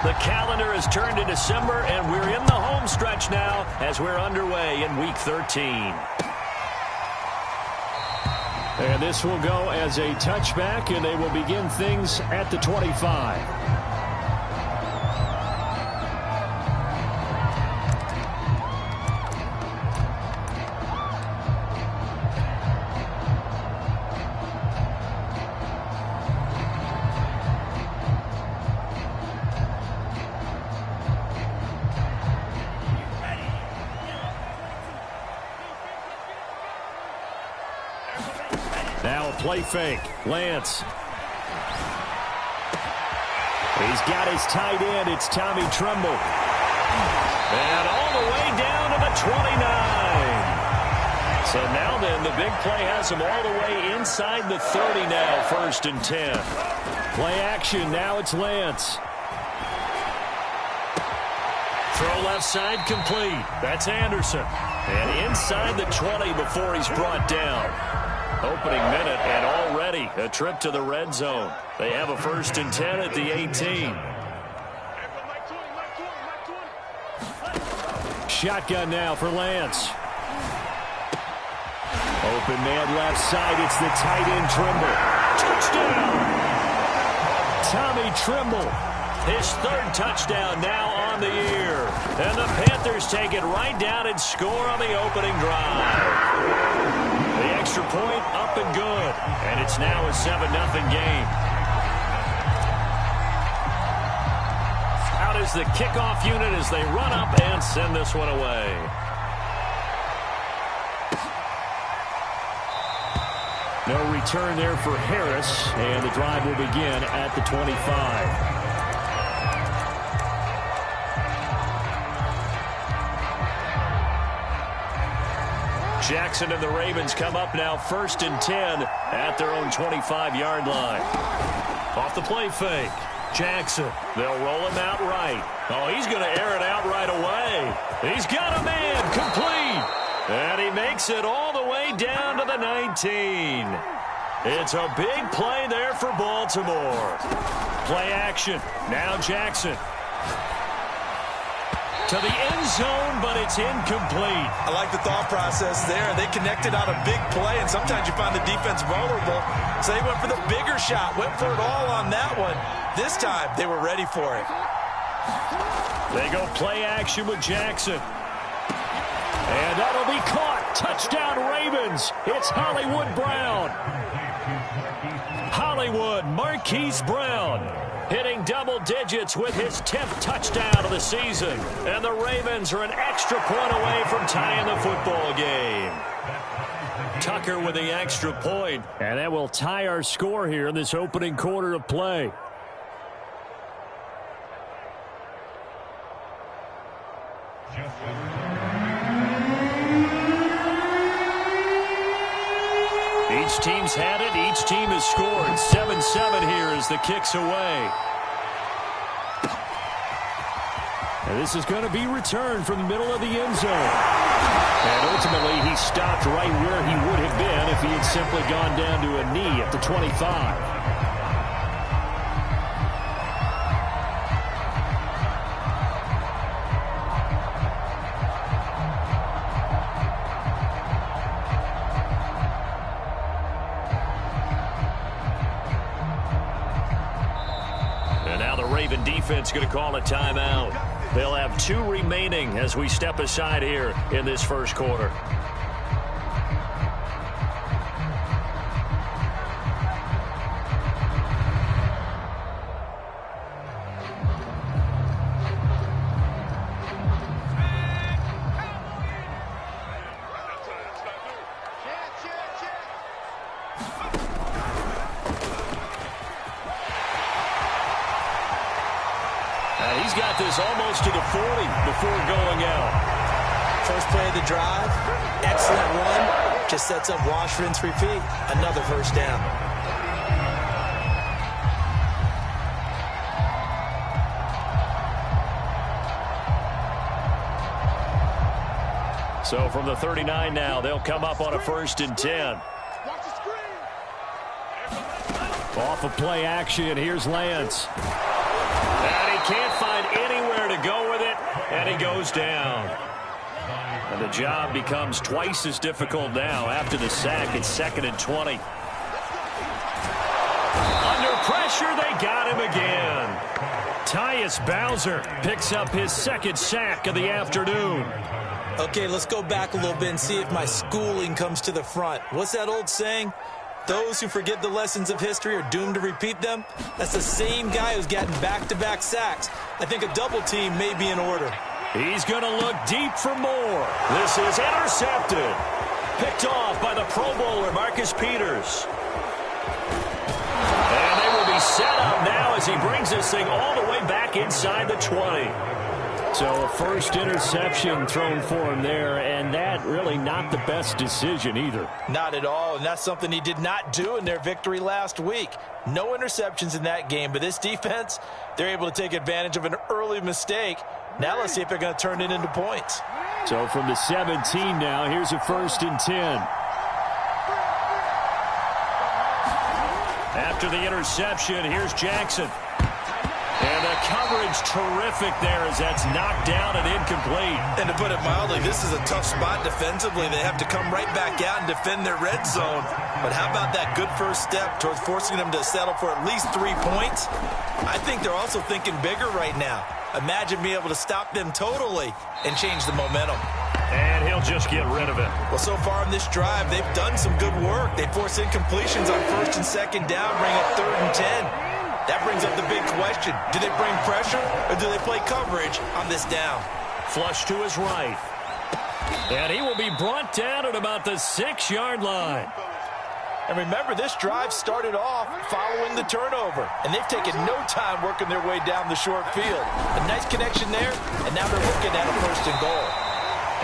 The calendar has turned to December, and we're in the home stretch now as we're underway in Week 13. And this will go as a touchback, and they will begin things at the 25. Now a play fake. Lance. He's got his tight end. It's Tommy Tremble. And all the way down to the 29. So now then, the big play has him all the way inside the 30 now, 1st and 10. Play action. Now it's Lance. Throw left side complete. That's Anderson. And inside the 20 before he's brought down. Opening minute and already a trip to the red zone. They have a 1st and 10 at the 18. Shotgun now for Lance. Open man left side. It's the tight end Trimble. Touchdown! Tommy Tremble. His 3rd touchdown now on the year. And the Panthers take it right down and score on the opening drive. The extra point up and good. And it's now a 7-0 game. Out is the kickoff unit as they run up and send this one away. No return there for Harris. And the drive will begin at the 25. Jackson and the Ravens come up now 1st and 10 at their own 25-yard line. Off the play fake. Jackson. They'll roll him out right. Oh, he's going to air it out right away. He's got a man complete. And he makes it all the way down to the 19. It's a big play there for Baltimore. Play action. Now Jackson. To the end zone, but it's incomplete. I like the thought process there. They connected on a big play, and sometimes you find the defense vulnerable. So they went for the bigger shot, went for it all on that one. This time, they were ready for it. They go play action with Jackson. And that'll be caught. Touchdown, Ravens. It's Hollywood Brown. Hollywood, Marquise Brown, hitting double digits with his 10th touchdown of the season. And the Ravens are an extra point away from tying the football game. Tucker with the extra point. And that will tie our score here in this opening quarter of play. Each team's had it. Each team has scored. 7-7 here as the kick's away. And this is going to be returned from the middle of the end zone. And ultimately, he stopped right where he would have been if he had simply gone down to a knee at the 25. Defense going to call a timeout. They'll have 2 remaining as we step aside here in this first quarter. He's got this almost to the 40 before going out. First play of the drive, excellent run. Just sets up wash, rinse, repeat. Another first down. So from the 39 now, they'll come up on a 1st and 10. Off of play action, here's Lance. And he can't find anywhere to go with it, and he goes down. And the job becomes twice as difficult now after the sack. It's 2nd and 20. Under pressure, they got him again. Tyus Bowser picks up his 2nd sack of the afternoon. Okay, let's go back a little bit and see if my schooling comes to the front. What's that old saying? Those who forget the lessons of history are doomed to repeat them. That's the same guy who's gotten back-to-back sacks. I think a double team may be in order. He's going to look deep for more. This is intercepted. Picked off by the Pro Bowler, Marcus Peters. And they will be set up now as he brings this thing all the way back inside the 20. So a first interception thrown for him there, and that really not the best decision either. Not at all, and that's something he did not do in their victory last week. No interceptions in that game, but this defense, they're able to take advantage of an early mistake. Now let's see if they're going to turn it into points. So from the 17 now, here's a 1st and 10. After the interception, here's Jackson. And the coverage terrific there as that's knocked down and incomplete. And to put it mildly, this is a tough spot defensively. They have to come right back out and defend their red zone. But how about that good first step towards forcing them to settle for at least 3 points? I think they're also thinking bigger right now. Imagine being able to stop them totally and change the momentum. And he'll just get rid of it. Well, so far in this drive, they've done some good work. They force incompletions on 1st and 2nd down, bring up 3rd and 10. That brings up the big question. Do they bring pressure or do they play coverage on this down? Flush to his right. And he will be brought down at about the 6-yard line. And remember, this drive started off following the turnover. And they've taken no time working their way down the short field. A nice connection there, and now they're looking at a 1st and goal.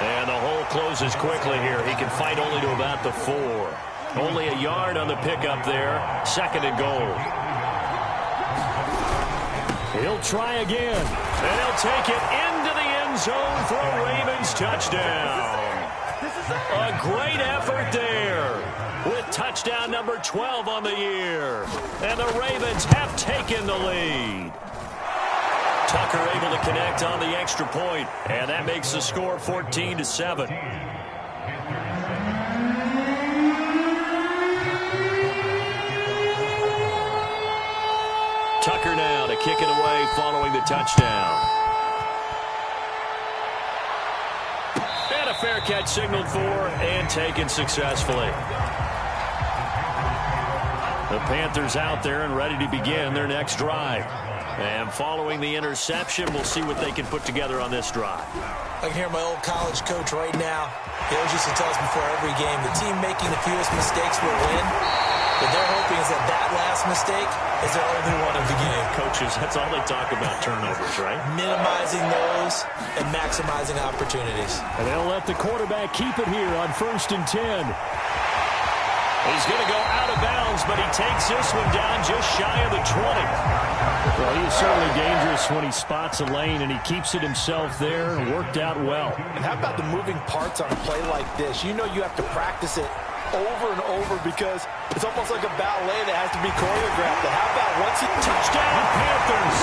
And the hole closes quickly here. He can fight only to about the 4. Only a yard on the pickup there. 2nd and goal. He'll try again. And he'll take it into the end zone for a Ravens touchdown. A great effort there with touchdown number 12 on the year. And the Ravens have taken the lead. Tucker able to connect on the extra point, and that makes the score 14-7. Tucker now to kick it away following the touchdown. And a fair catch signaled for and taken successfully. The Panthers out there and ready to begin their next drive. And following the interception, we'll see what they can put together on this drive. I can hear my old college coach right now. He always used to tell us before every game, the team making the fewest mistakes will win. But they're hoping is that last mistake is their only one of the game. Coaches, that's all they talk about, turnovers, right? Minimizing those and maximizing opportunities. And they'll let the quarterback keep it here on 1st and 10. He's going to go out of bounds, but he takes this one down just shy of the 20. Well, he's certainly dangerous when he spots a lane, and he keeps it himself there and worked out well. And how about the moving parts on a play like this? You know you have to practice it over and over because it's almost like a ballet that has to be choreographed. And how about once he... Touchdown, Panthers!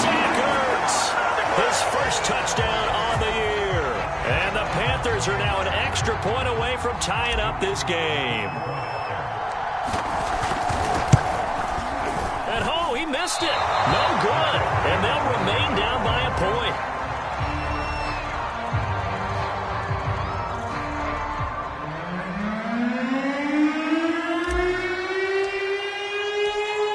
Zach Ertz, his first touchdown on the year. And the Panthers are now an extra point away from tying up this game. And oh, he missed it. No good. And they'll remain down by a point.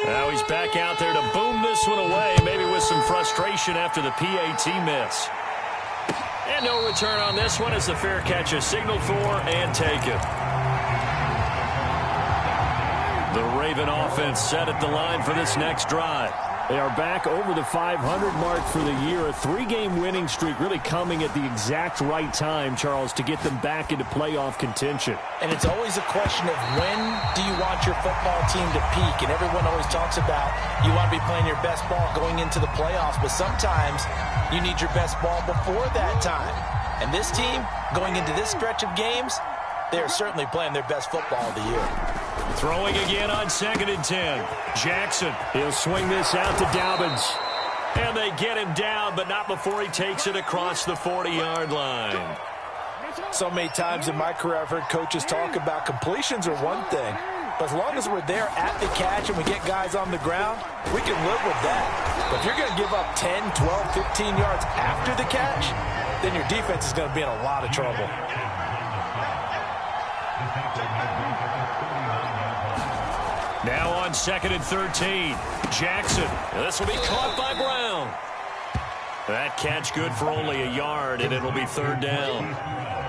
Now he's back out there to boom this one away, maybe with some frustration after the PAT miss. And no return on this one as the fair catch is signaled for and taken. The Raven offense set at the line for this next drive. They are back over the 500 mark for the year. A 3-game winning streak really coming at the exact right time, Charles, to get them back into playoff contention. And it's always a question of when do you want your football team to peak? And everyone always talks about you want to be playing your best ball going into the playoffs, but sometimes you need your best ball before that time. And this team, going into this stretch of games, they are certainly playing their best football of the year. Throwing again on 2nd and 10. Jackson. He'll swing this out to Dobbins. And they get him down, but not before he takes it across the 40-yard line. So many times in my career, I've heard coaches talk about completions are one thing. But as long as we're there at the catch and we get guys on the ground, we can live with that. But if you're going to give up 10, 12, 15 yards after the catch, then your defense is going to be in a lot of trouble. Now on 2nd and 13, Jackson. This will be caught by Brown. That catch good for only a yard, and it'll be 3rd down.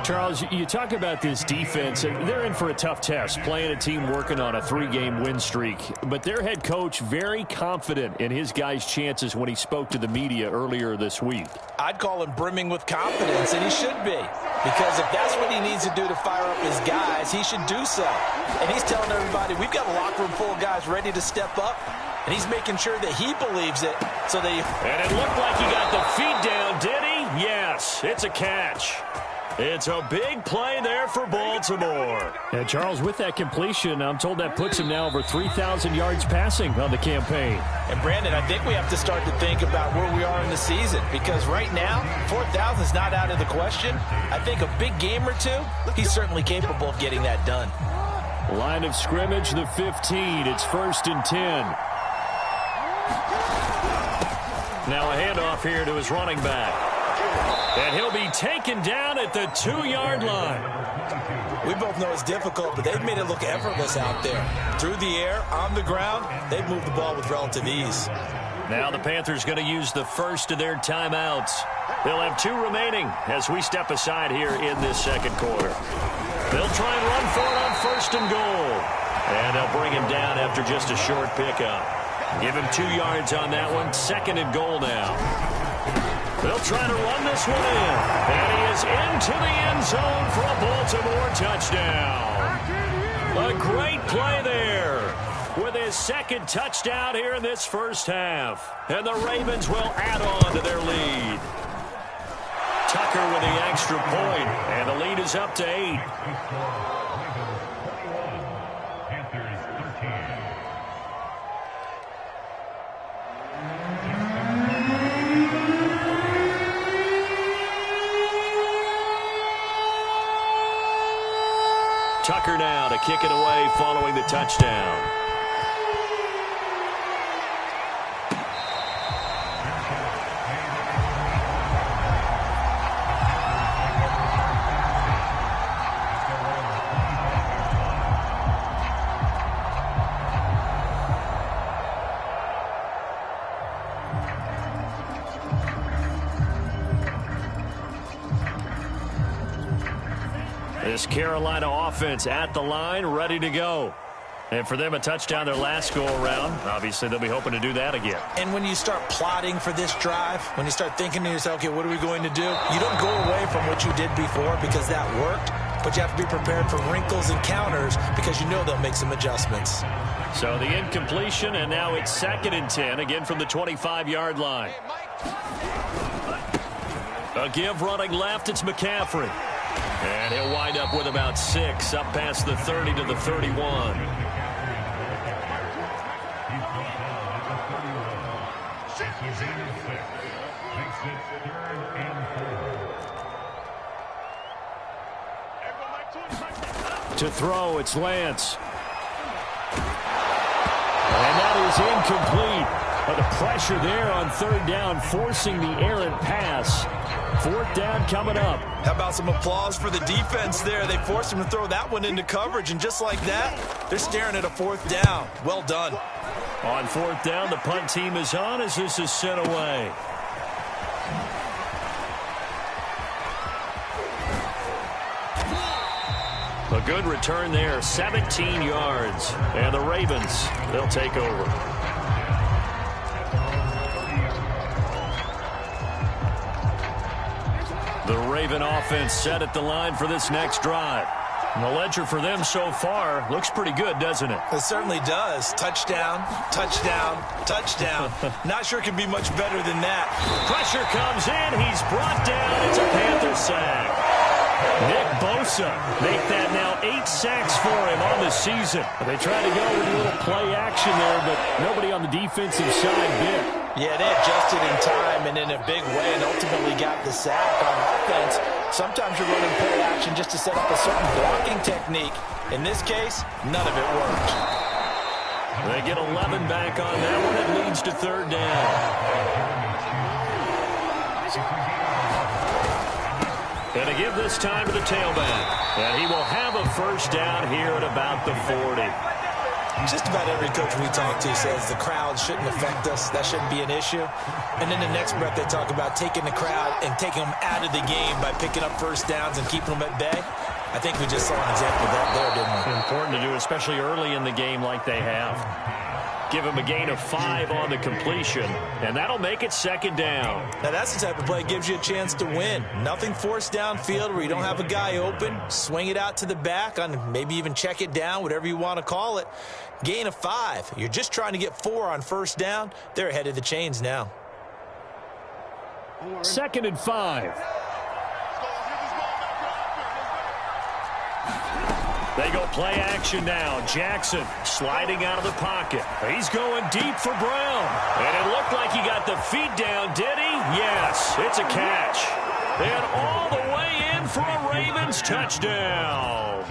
Charles, you talk about this defense. They're in for a tough test, playing a team working on a 3-game win streak. But their head coach very confident in his guys' chances when he spoke to the media earlier this week. I'd call him brimming with confidence, and he should be. Because if that's what he needs to do to fire up his guys, he should do so. And he's telling everybody, we've got a locker room full of guys ready to step up. And he's making sure that he believes it. And it looked like he got the feet down, did he? Yes, it's a catch. It's a big play there for Baltimore. And Charles, with that completion, I'm told that puts him now over 3,000 yards passing on the campaign. And Brandon, I think we have to start to think about where we are in the season, because right now, 4,000 is not out of the question. I think a big game or two, he's certainly capable of getting that done. Line of scrimmage, the 15. It's 1st and 10. Now a handoff here to his running back. And he'll be taken down at the 2-yard line. We both know it's difficult, but they've made it look effortless out there. Through the air, on the ground, they've moved the ball with relative ease. Now the Panthers going to use the first of their timeouts. They'll have 2 remaining as we step aside here in this 2nd quarter. They'll try and run for it on 1st and goal. And they'll bring him down after just a short pickup. Give him 2 yards on that one. 2nd and goal now. They'll try to run this one in. And he is into the end zone for a Baltimore touchdown. A great play there with his 2nd touchdown here in this first half. And the Ravens will add on to their lead. Tucker with the extra point, and the lead is up to 8. Tucker now to kick it away following the touchdown. This Carolina offense at the line, ready to go. And for them, a touchdown their last go-around. Obviously, they'll be hoping to do that again. And when you start plotting for this drive, when you start thinking to yourself, okay, what are we going to do? You don't go away from what you did before because that worked, but you have to be prepared for wrinkles and counters because you know they'll make some adjustments. So the incompletion, and now it's 2nd and 10, again from the 25-yard line. A give running left, it's McCaffrey. And he'll wind up with about 6, up past the 30 to the 31. To throw, it's Lance. And that is incomplete. But the pressure there on 3rd down, forcing the errant pass. 4th down coming up. How about some applause for the defense there? They forced him to throw that one into coverage, and just like that, they're staring at a 4th down. Well done. On 4th down, the punt team is on as this is sent away. A good return there, 17 yards. And the Ravens, they'll take over. The Raven offense set at the line for this next drive. And the ledger for them so far looks pretty good, doesn't it? It certainly does. Touchdown, touchdown, touchdown. Not sure it can be much better than that. Pressure comes in. He's brought down. It's a Panther sack. Nick Bosa make that now 8 sacks for him on the season. They tried to go with a little play action there, but nobody on the defensive side bit. Yeah, they adjusted in time and in a big way and ultimately got the sack on offense. Sometimes you're running play action just to set up a certain blocking technique. In this case, none of it worked. They get 11 back on that one. It leads to third down. And to give this time to the tailback. And he will have a first down here at about the 40. Just about every coach we talk to says the crowd shouldn't affect us. That shouldn't be an issue. And then the next breath they talk about taking the crowd and taking them out of the game by picking up first downs and keeping them at bay. I think we just saw an example of that there, didn't we? Important to do, especially early in the game like they have. Give him a gain of 5 on the completion, and that'll make it second down. Now, that's the type of play that gives you a chance to win. Nothing forced downfield where you don't have a guy open. Swing it out to the back, on maybe even check it down, whatever you want to call it. Gain of 5. You're just trying to get 4 on first down. They're ahead of the chains now. 2nd and 5. They go play action now. Jackson sliding out of the pocket. He's going deep for Brown. And it looked like he got the feet down, did he? Yes, it's a catch. And all the way in for a Ravens touchdown.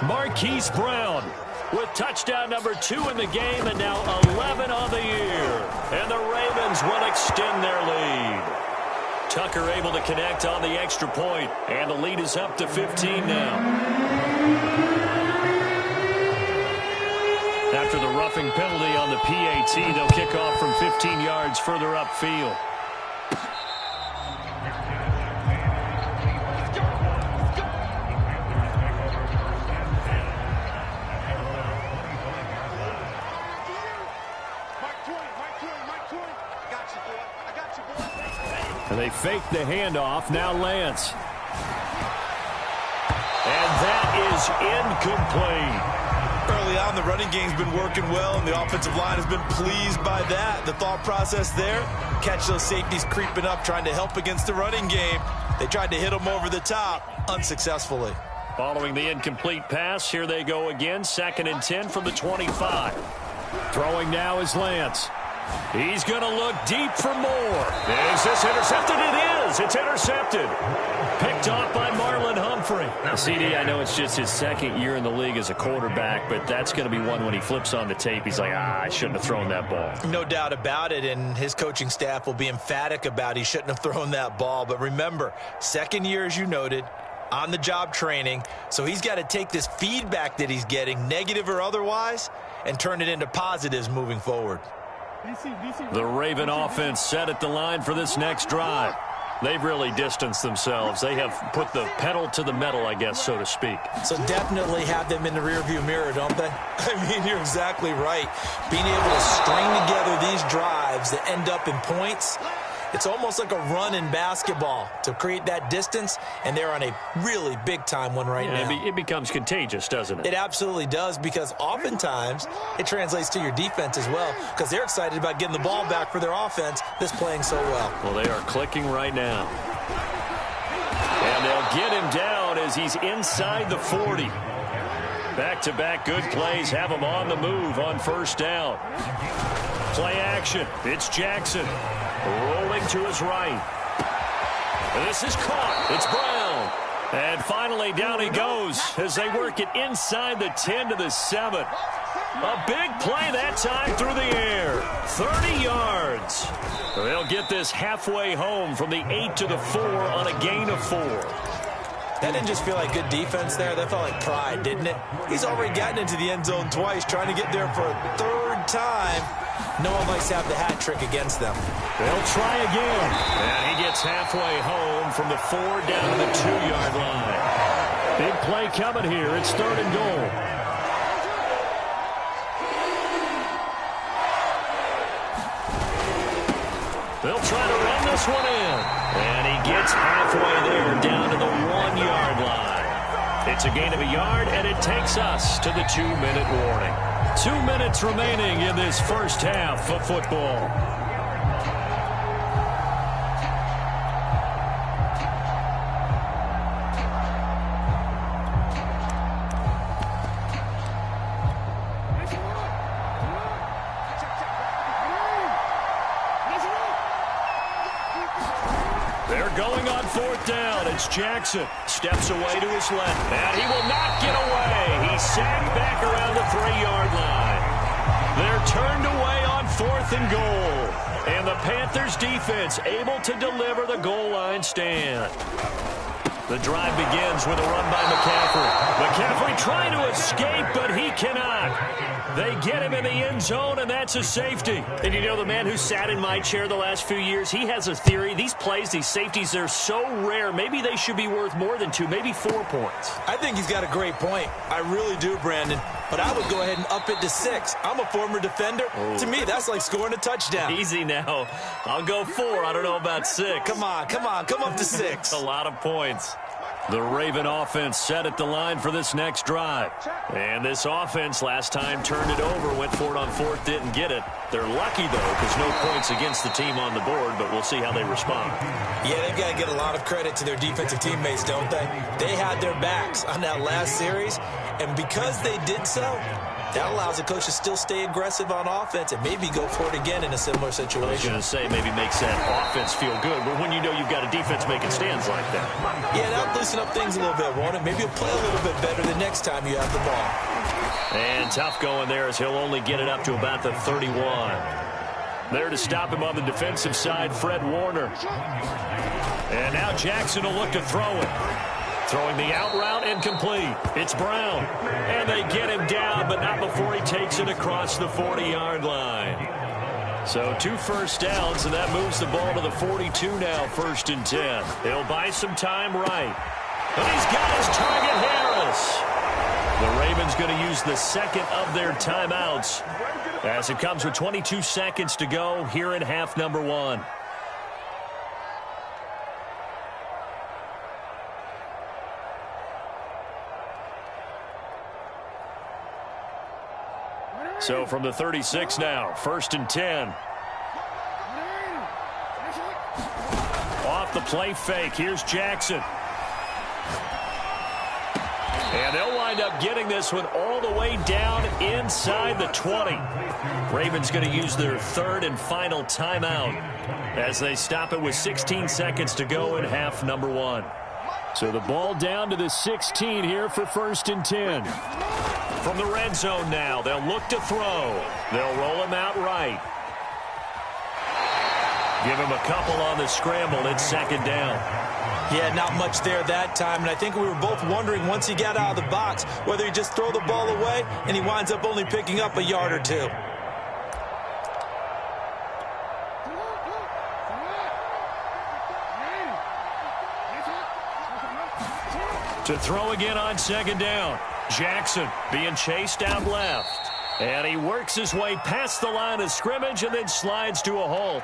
Marquise Brown with touchdown number 2 in the game and now 11 on the year. And the Ravens will extend their lead. Tucker able to connect on the extra point, and the lead is up to 15 now. After the roughing penalty on the PAT, they'll kick off from 15 yards further upfield. And they fake the handoff. Now Lance. And that is incomplete. Early on, the running game's been working well, and the offensive line has been pleased by that. The thought process there, catch those safeties creeping up, trying to help against the running game. They tried to hit them over the top, unsuccessfully. Following the incomplete pass, here they go again. 2nd and 10 from the 25. Throwing now is Lance. He's going to look deep for more. Is this intercepted? It is. It's intercepted. Picked off by Marlon Humphrey. CD, I know it's just his 2nd year in the league as a quarterback, but that's going to be one when he flips on the tape. He's like, I shouldn't have thrown that ball. No doubt about it, and his coaching staff will be emphatic about he shouldn't have thrown that ball. But remember, 2nd year, as you noted, on-the-job training, so he's got to take this feedback that he's getting, negative or otherwise, and turn it into positives moving forward. The Raven offense set at the line for this next drive. They've really distanced themselves. They have put the pedal to the metal, I guess, so to speak. So definitely have them in the rearview mirror, don't they? I mean, you're exactly right. Being able to string together these drives that end up in points, it's almost like a run in basketball to create that distance, and they're on a really big-time one right now. It becomes contagious, doesn't it? It absolutely does, because oftentimes it translates to your defense as well, because they're excited about getting the ball back for their offense that's playing so well. Well, they are clicking right now. And they'll get him down as he's inside the 40. Back-to-back good plays have him on the move on first down. Play action. It's Jackson. Rolling to his right. This is caught. It's Brown. And finally down he goes as they work it inside the 10 to the 7. A big play that time through the air. 30 yards. They'll get this halfway home from the 8 to the 4 on a gain of 4. That didn't just feel like good defense there. That felt like pride, didn't it? He's already gotten into the end zone twice, trying to get there for a 3rd time. No one likes to have the hat trick against them. They'll try again. And he gets halfway home from the 4 down to the 2-yard line. Big play coming here. It's 3rd and goal. They'll try to run this one in. And he gets halfway there down to the 1-yard line. It's a gain of a yard, and it takes us to the 2-minute warning. 2 minutes remaining in this first half of football. They're going on fourth down. It's Jackson. Steps away to his left. And he will not get away. He's sacked back around the 3-yard line. They're turned away on fourth and goal. And the Panthers defense able to deliver the goal line stand. The drive begins with a run by McCaffrey. McCaffrey trying to escape, but he cannot. They get him in the end zone, and that's a safety. And you know, the man who sat in my chair the last few years, he has a theory. These plays, these safeties, they're so rare. Maybe they should be worth more than 2, maybe 4 points. I think he's got a great point. I really do, Brandon. But I would go ahead and up it to 6. I'm a former defender. Oh. To me, that's like scoring a touchdown. Easy now. I'll go 4. I don't know about 6. Come on. Come up to 6. A lot of points. The Raven offense set at the line for this next drive. And this offense last time turned it over, went for it on fourth, didn't get it. They're lucky, though, because no points against the team on the board, but we'll see how they respond. Yeah, they've got to get a lot of credit to their defensive teammates, don't they? They had their backs on that last series, and because they did so, that allows the coach to still stay aggressive on offense and maybe go for it again in a similar situation. I was going to say maybe makes that offense feel good, but when you know you've got a defense making stands like that. Yeah, that'll loosen up things a little bit, won't it? Maybe you'll play a little bit better the next time you have the ball. And tough going there as he'll only get it up to about the 31. There to stop him on the defensive side, Fred Warner. And now Jackson will look to throw it. Throwing the out route incomplete. It's Brown. And they get him down, but not before he takes it across the 40-yard line. So 2 first downs, and that moves the ball to the 42 now, 1st and 10. He'll buy some time right. But he's got his target, Harris. The Ravens going to use the second of their timeouts as it comes with 22 seconds to go here in half number 1. So from the 36 now, 1st and 10. Off the play fake, here's Jackson. And they'll wind up getting this one all the way down inside the 20. Ravens going to use their 3rd and final timeout as they stop it with 16 seconds to go in half number 1. So the ball down to the 16 here for 1st and 10. From the red zone now, they'll look to throw. They'll roll him out right. Give him a couple on the scramble. It's 2nd down. Yeah, not much there that time, and I think we were both wondering once he got out of the box whether he just throw the ball away, and he winds up only picking up a yard or 2. To throw again on 2nd down. Jackson being chased down left. And he works his way past the line of scrimmage and then slides to a halt.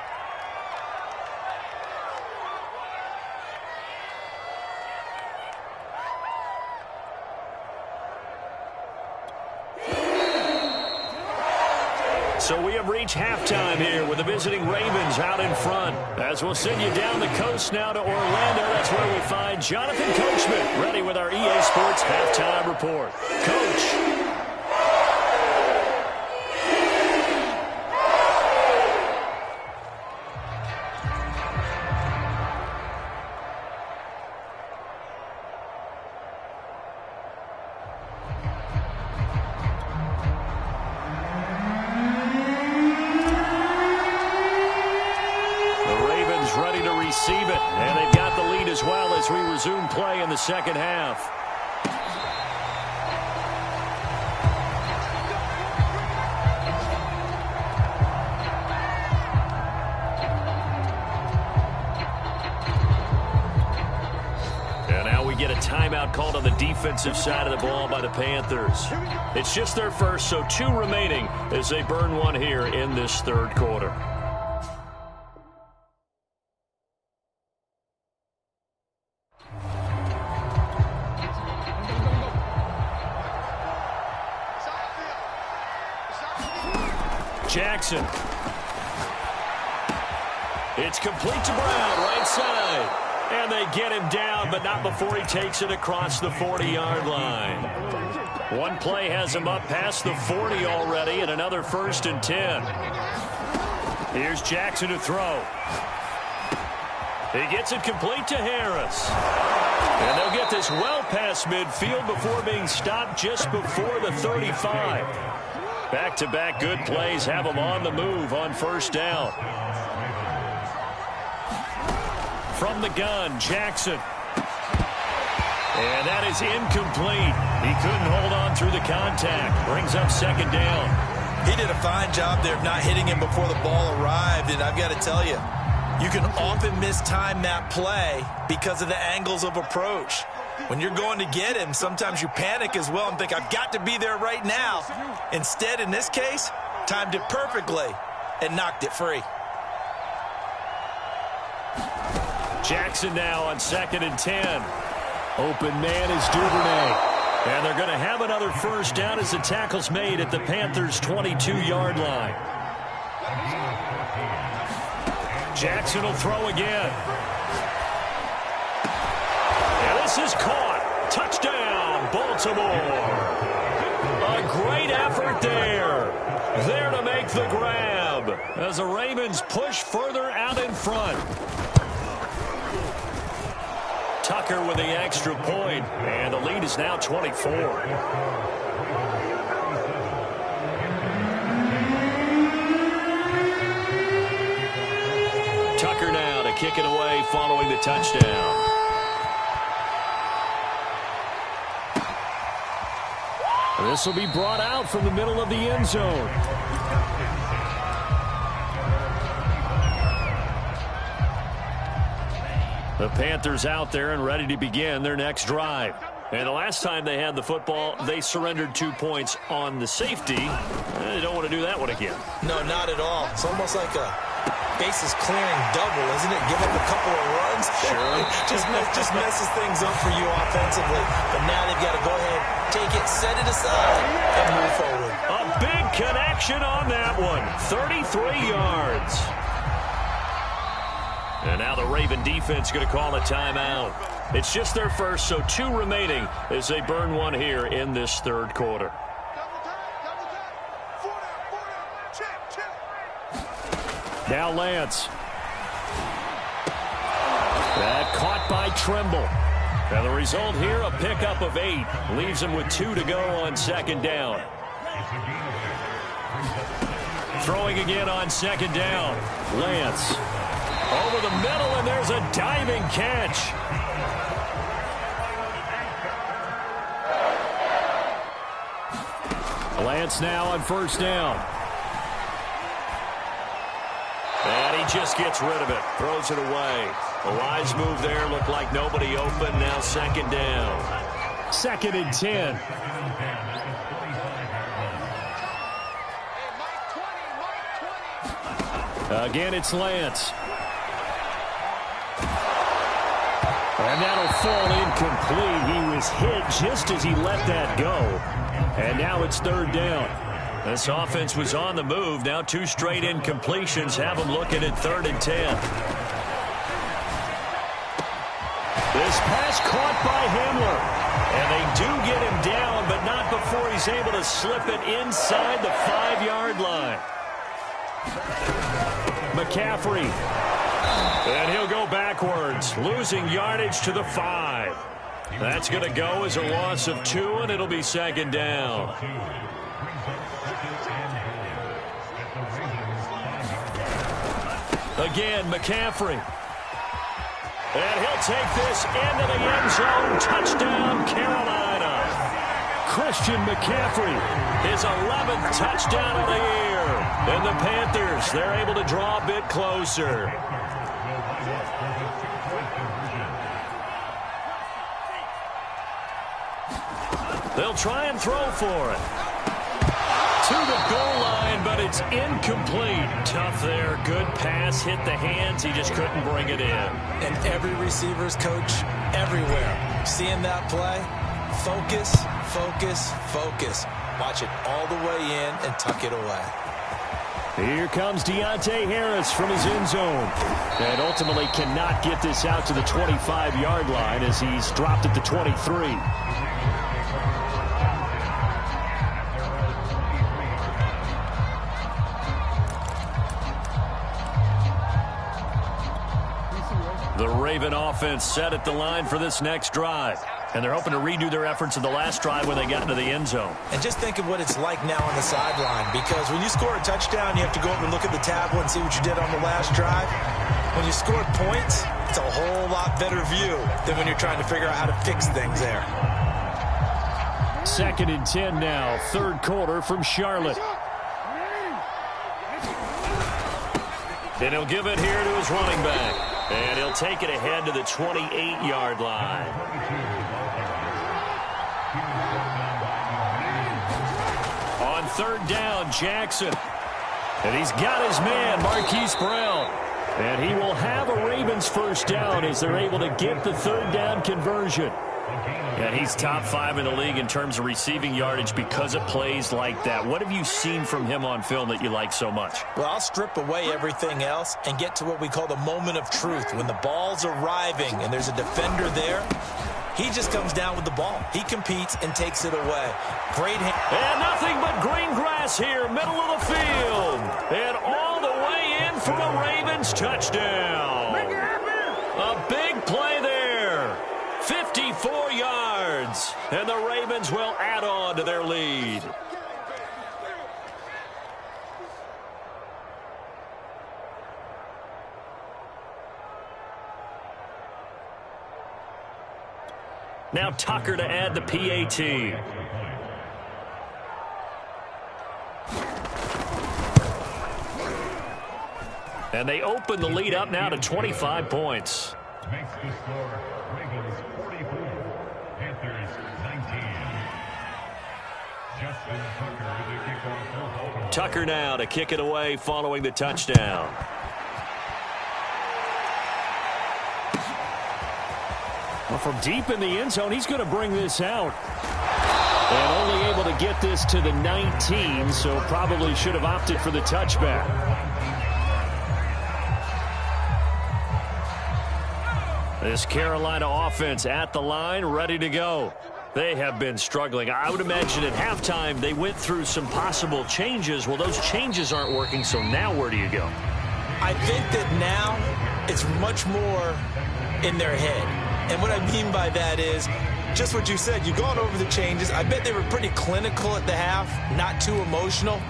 So we have reached halftime here with the visiting Ravens out in front. As we'll send you down the coast now to Orlando, that's where we find Jonathan Coachman ready with our EA Sports Halftime Report. Coach. Receive it, and they've got the lead as well as we resume play in the second half. And now we get a timeout called on the defensive side of the ball by the Panthers. It's just their first, so 2 remaining as they burn one here in this 3rd quarter. Jackson. It's complete to Brown, right side. And they get him down, but not before he takes it across the 40-yard line. One play has him up past the 40 already, and another 1st and 10. Here's Jackson to throw. He gets it complete to Harris. And they'll get this well past midfield before being stopped just before the 35. Back-to-back good plays have them on the move on first down. From the gun, Jackson. And that is incomplete. He couldn't hold on through the contact. Brings up second down. He did a fine job there of not hitting him before the ball arrived. And I've got to tell you, you can often mistime that play because of the angles of approach. When you're going to get him, sometimes you panic as well and think, I've got to be there right now. Instead, in this case, timed it perfectly and knocked it free. Jackson now on 2nd and 10. Open man is Duvernay. And they're going to have another first down as the tackle's made at the Panthers' 22-yard line. Jackson will throw again. And this is caught. Touchdown, Baltimore. A great effort there. There to make the grab as the Ravens push further out in front. Tucker with the extra point, and the lead is now 24. Tucker now to kick it away following the touchdown. This will be brought out from the middle of the end zone. The Panthers out there and ready to begin their next drive. And the last time they had the football, they surrendered 2 points on the safety. They don't want to do that one again. No, not at all. It's almost like a bases clearing double, isn't it? Give up a couple of runs. Sure. just messes things up for you offensively. But now they've got to go ahead, take it, set it aside, and move forward. A big connection on that one. 33 yards. And now the Raven defense going to call a timeout. It's just their first, so 2 remaining as they burn one here in this third quarter. Now Lance. That caught by Tremble. And the result here, a pickup of 8. Leaves them with 2 to go on 2nd down. Throwing again on 2nd down. Lance. Over the middle, and there's a diving catch. Lance now on first down. And he just gets rid of it. Throws it away. A wise move there. Looked like nobody open. Now 2nd down. 2nd and 10. Again, it's Lance. And that'll fall incomplete. He was hit just as he let that go. And now it's 3rd down. This offense was on the move. Now 2 straight incompletions have them looking at 3rd and 10. This pass caught by Hamler. And they do get him down, but not before he's able to slip it inside the 5-yard line. McCaffrey. And he'll go backwards, losing yardage to the 5. That's going to go as a loss of 2, and it'll be 2nd down. Again, McCaffrey. And he'll take this into the end zone. Touchdown, Carolina. Christian McCaffrey. His 11th touchdown of the year. And the Panthers, they're able to draw a bit closer. They'll try and throw for it. To the goal line, but it's incomplete. Tough there. Good pass. Hit the hands. He just couldn't bring it in. And every receiver's coach everywhere. Seeing that play, focus, focus, focus. Watch it all the way in and tuck it away. Here comes Deontay Harris from his end zone. And ultimately cannot get this out to the 25-yard line as he's dropped at the 23. The Raven offense set at the line for this next drive. And they're hoping to redo their efforts in the last drive when they got into the end zone. And just think of what it's like now on the sideline, because when you score a touchdown, you have to go over and look at the tablet and see what you did on the last drive. When you scored points, it's a whole lot better view than when you're trying to figure out how to fix things there. 2nd and 10 now, 3rd quarter from Charlotte. And he'll give it here to his running back. And he'll take it ahead to the 28-yard line. On 3rd down, Jackson. And he's got his man, Marquise Brown. And he will have a Ravens 1st down as they're able to get the 3rd down conversion. Yeah, he's top 5 in the league in terms of receiving yardage because of plays like that. What have you seen from him on film that you like so much? Well, I'll strip away everything else and get to what we call the moment of truth. When the ball's arriving and there's a defender there, he just comes down with the ball. He competes and takes it away. Great hand. And nothing but green grass here, middle of the field. And all the way in for a Ravens touchdown. A big play there. 54 yards. And the Ravens will add on to their lead. Now Tucker to add the PAT. And they open the lead up now to 25 points. Makes the score Ravens 44, Panthers 19. Justin Tucker with the kickoff. Tucker now to kick it away following the touchdown. Well, from deep in the end zone, he's going to bring this out. And only able to get this to the 19, so probably should have opted for the touchback. This Carolina offense at the line, ready to go. They have been struggling. I would imagine at halftime they went through some possible changes. Well, those changes aren't working, so now where do you go? I think that now it's much more in their head. And what I mean by that is just what you said. You've gone over the changes. I bet they were pretty clinical at the half, not too emotional.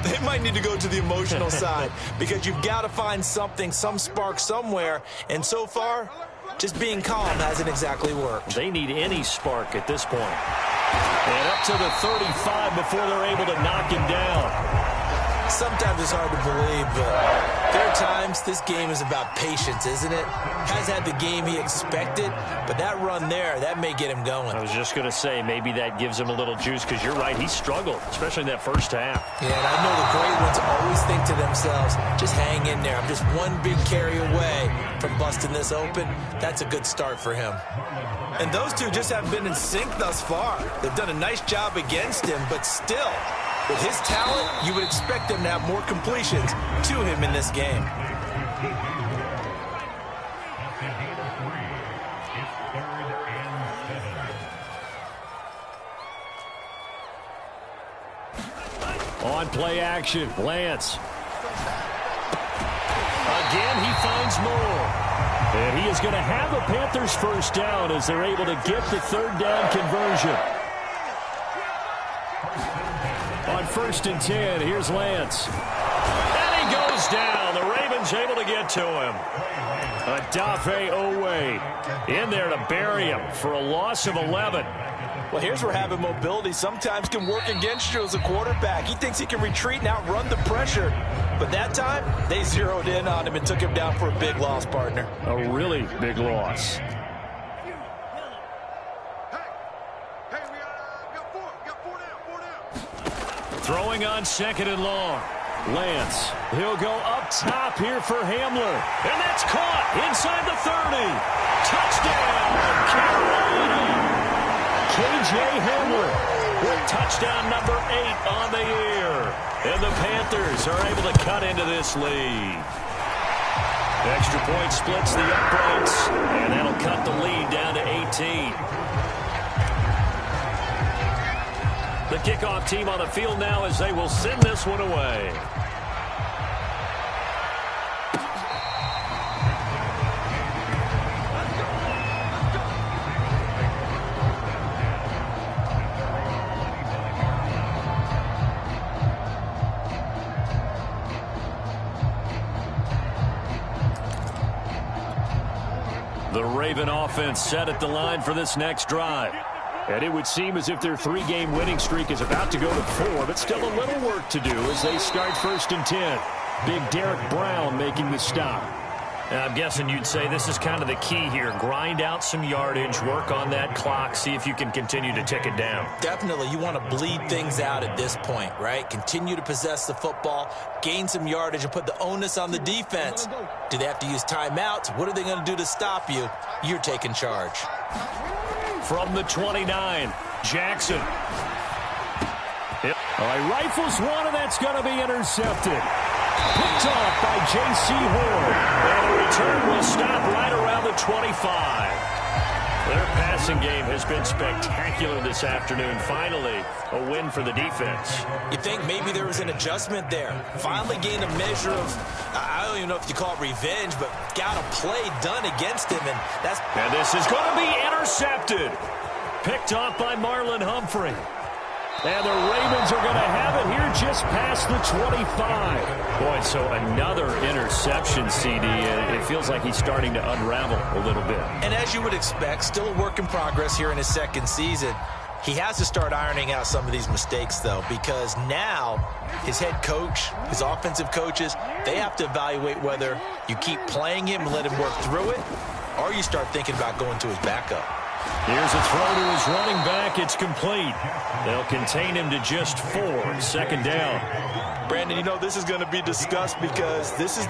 They might need to go to the emotional side because you've got to find something, some spark somewhere. And so far, just being calm hasn't exactly worked. They need any spark at this point. And up to the 35 before they're able to knock him down. Sometimes it's hard to believe, but there are times this game is about patience, isn't it? Has had the game he expected, but that run there, that may get him going. I was just going to say, maybe that gives him a little juice, because you're right, he struggled, especially in that first half. Yeah, and I know the great ones always think to themselves, just hang in there. I'm just one big carry away from busting this open. That's a good start for him. And those two just haven't been in sync thus far. They've done a nice job against him, but still, with his talent, you would expect him to have more completions to him in this game. On play action, Lance. Again, he finds more. And he is going to have a Panthers first down as they're able to get the third down conversion. On 1st and 10, here's Lance. And he goes down. The Ravens able to get to him. Adafe Owe in there to bury him for a loss of 11. Well, here's where having mobility sometimes can work against you as a quarterback. He thinks he can retreat and outrun the pressure. But that time, they zeroed in on him and took him down for a big loss, partner. A really big loss. Throwing on 2nd and long. Lance, he'll go up top here for Hamler. And that's caught inside the 30. Touchdown, Carolina. K.J. Hamler with touchdown number 8 on the year. And the Panthers are able to cut into this lead. Extra point splits the uprights, and that'll cut the lead down to 18. The kickoff team on the field now as they will send this one away. The Raven offense set at the line for this next drive. And it would seem as if their 3-game winning streak is about to go to 4, but still a little work to do as they start 1st and 10. Big Derek Brown making the stop. And I'm guessing you'd say this is kind of the key here. Grind out some yardage, work on that clock, see if you can continue to tick it down. Definitely, you want to bleed things out at this point, right? Continue to possess the football, gain some yardage, and put the onus on the defense. Do they have to use timeouts? What are they going to do to stop you? You're taking charge. From the 29, Jackson. Yep. All right, rifles one, and that's going to be intercepted. Picked off by J.C. Horn. And a return will stop right around the 25. Their passing game has been spectacular this afternoon. Finally, a win for the defense. You think maybe there was an adjustment there. Finally gained a measure of, I don't even know if you call it revenge, but got a play done against him. And this is going to be intercepted. Picked off by Marlon Humphrey. And the Ravens are going to have it here just past the 25. Boy, so another interception, CD. It feels like he's starting to unravel a little bit. And as you would expect, still a work in progress here in his second season. He has to start ironing out some of these mistakes, though, because now his head coach, his offensive coaches, they have to evaluate whether you keep playing him and let him work through it, or you start thinking about going to his backup. Here's a throw to his running back. It's complete. They'll contain him to just 4. 2nd down. Brandon, you know this is going to be discussed because this is